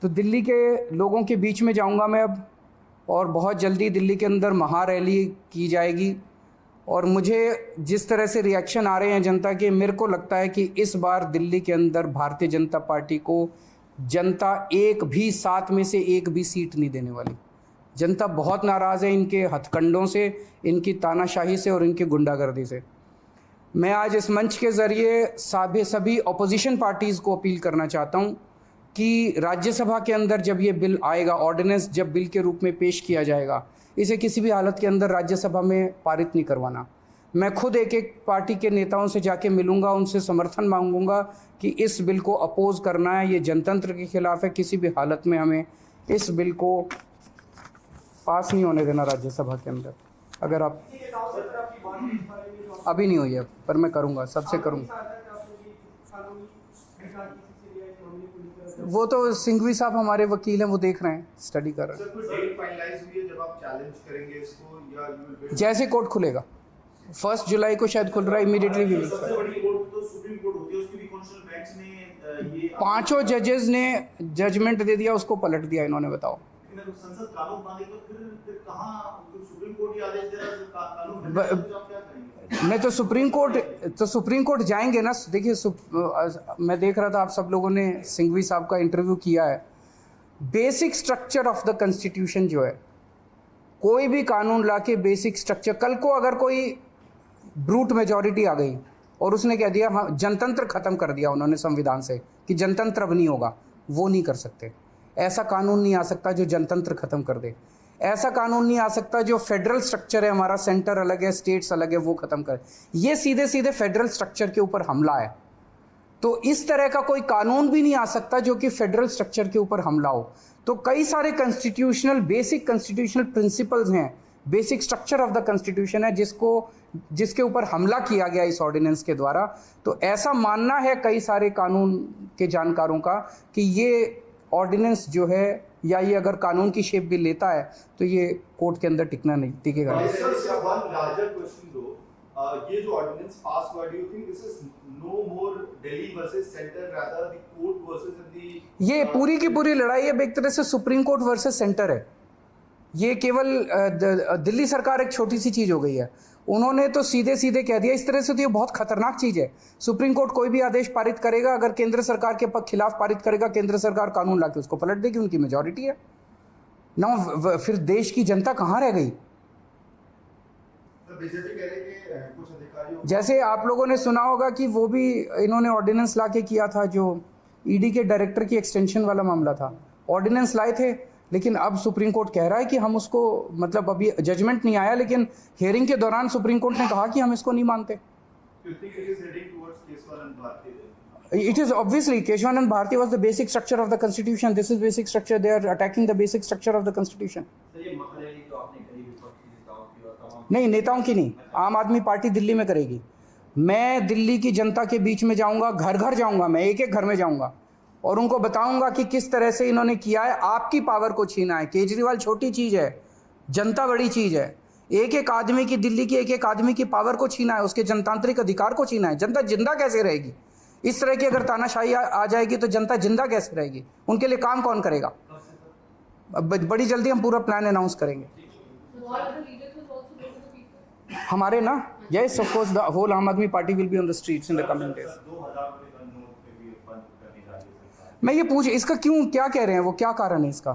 तो दिल्ली के लोगों के बीच में जाऊंगा मैं अब, और बहुत जल्दी दिल्ली के अंदर महारैली की जाएगी। और मुझे जिस तरह से रिएक्शन आ रहे हैं जनता के, मेरे को लगता है कि इस बार दिल्ली के अंदर भारतीय जनता पार्टी को जनता एक भी 7 में से एक भी सीट नहीं देने वाली। जनता बहुत नाराज़ है इनके हथकंडों से, इनकी तानाशाही से और इनकी गुंडागर्दी से। मैं आज इस मंच के ज़रिए सभी अपोजिशन पार्टीज़ को अपील करना चाहता हूं कि राज्यसभा के अंदर जब ये बिल आएगा, ऑर्डिनेंस जब बिल के रूप में पेश किया जाएगा, इसे किसी भी हालत के अंदर राज्यसभा में पारित नहीं करवाना। मैं खुद एक एक पार्टी के नेताओं से जाके मिलूंगा, उनसे समर्थन मांगूंगा कि इस बिल को अपोज करना है, ये जनतंत्र के खिलाफ है, किसी भी हालत में हमें इस बिल को पास नहीं होने देना राज्यसभा के अंदर। अगर आप अभी नहीं हुई है, पर मैं करूंगा, सबसे करूंगा। वो तो सिंघवी साहब हमारे वकील हैं, वो देख रहे हैं, स्टडी कर रहे हैं। जैसे कोर्ट खुलेगा 1 जुलाई को शायद खुल रहा है, इमीडिएटली भी 5 जजेस ने जजमेंट दे दिया, उसको पलट दिया इन्होंने। बताओ संसद कानून मांगेगा, फिर कहाँ सुप्रीम कोर्ट ही आदेश दे रहा है, कानून नहीं तो सुप्रीम कोर्ट जाएंगे ना। देखिए मैं देख रहा था आप सब लोगों ने सिंघवी साहब का इंटरव्यू किया है। Basic structure of the constitution जो है, कोई भी कानून लाके बेसिक स्ट्रक्चर, कल को अगर कोई ब्रूट मेजॉरिटी आ गई और उसने कह दिया हाँ जनतंत्र खत्म कर दिया उन्होंने संविधान से कि जनतंत्र अब नहीं होगा, वो नहीं कर सकते। ऐसा कानून नहीं आ सकता जो जनतंत्र खत्म कर दे। ऐसा कानून नहीं आ सकता जो फेडरल स्ट्रक्चर है हमारा, सेंटर अलग है, स्टेट्स अलग है, वो खत्म करे। ये सीधे सीधे फेडरल स्ट्रक्चर के ऊपर हमला है। तो इस तरह का कोई कानून भी नहीं आ सकता जो कि फेडरल स्ट्रक्चर के ऊपर हमला हो। तो कई सारे बेसिक कॉन्स्टिट्यूशनल प्रिंसिपल्स हैं, basic structure of the constitution है जिसके ऊपर हमला किया गया इस ऑर्डिनेंस के द्वारा। तो ऐसा मानना है कई सारे कानून के जानकारों का कि ये ऑर्डिनेंस जो है, या ये अगर कानून की शेप भी लेता है तो ये कोर्ट के अंदर टिकेगा। ये जो ऑर्डिनेंस पास हुआ, do you think this is no more Delhi versus centre, rather the court versus the ये पूरी की पूरी लड़ाई अब एक तरह से सुप्रीम कोर्ट वर्सेस सेंटर है। ये केवल दिल्ली सरकार एक छोटी सी चीज हो गई है, उन्होंने तो सीधे सीधे कह दिया। इस तरह से तो ये बहुत खतरनाक चीज है। सुप्रीम कोर्ट कोई भी आदेश पारित करेगा, अगर केंद्र सरकार के खिलाफ पारित करेगा, केंद्र सरकार कानून लाके उसको पलट देगी, उनकी मेजॉरिटी है ना। फिर देश की जनता कहां रह गई? जैसे आप लोगों ने सुना होगा कि वो भी इन्होंने ऑर्डिनेंस लाके किया था, जो ईडी के डायरेक्टर की एक्सटेंशन वाला मामला था। ऑर्डिनेंस लाए थे, लेकिन अब सुप्रीम कोर्ट कह रहा है कि हम उसको, मतलब अभी जजमेंट नहीं आया, लेकिन हियरिंग के दौरान सुप्रीम कोर्ट ने कहा कि हम इसको नहीं मानते। It is obviously Keshwanand Bharti was the basic structure of the constitution. This is basic structure. They are attacking the basic structure of the constitution. नहीं, नेताओं की नहीं, आम आदमी पार्टी दिल्ली में करेगी। मैं दिल्ली की जनता के बीच में जाऊंगा, घर घर जाऊंगा, मैं एक एक घर में जाऊंगा और उनको बताऊंगा कि किस तरह से इन्होंने किया है। आपकी पावर को छीना है। केजरीवाल छोटी चीज है, जनता बड़ी चीज है। एक एक आदमी की, दिल्ली की एक एक आदमी की पावर को छीना है, उसके जनतांत्रिक अधिकार को छीना है। जनता जिंदा कैसे रहेगी? इस तरह की अगर तानाशाही आ जाएगी तो जनता जिंदा कैसे रहेगी? उनके लिए काम कौन करेगा? बड़ी जल्दी हम पूरा प्लान अनाउंस करेंगे हमारे ना। Yes, of course the whole Aam Aadmi Party will be on the streets in the coming days. मैं ये पूछ, इसका क्यों, क्या कह रहे हैं वो, क्या कारण है इसका?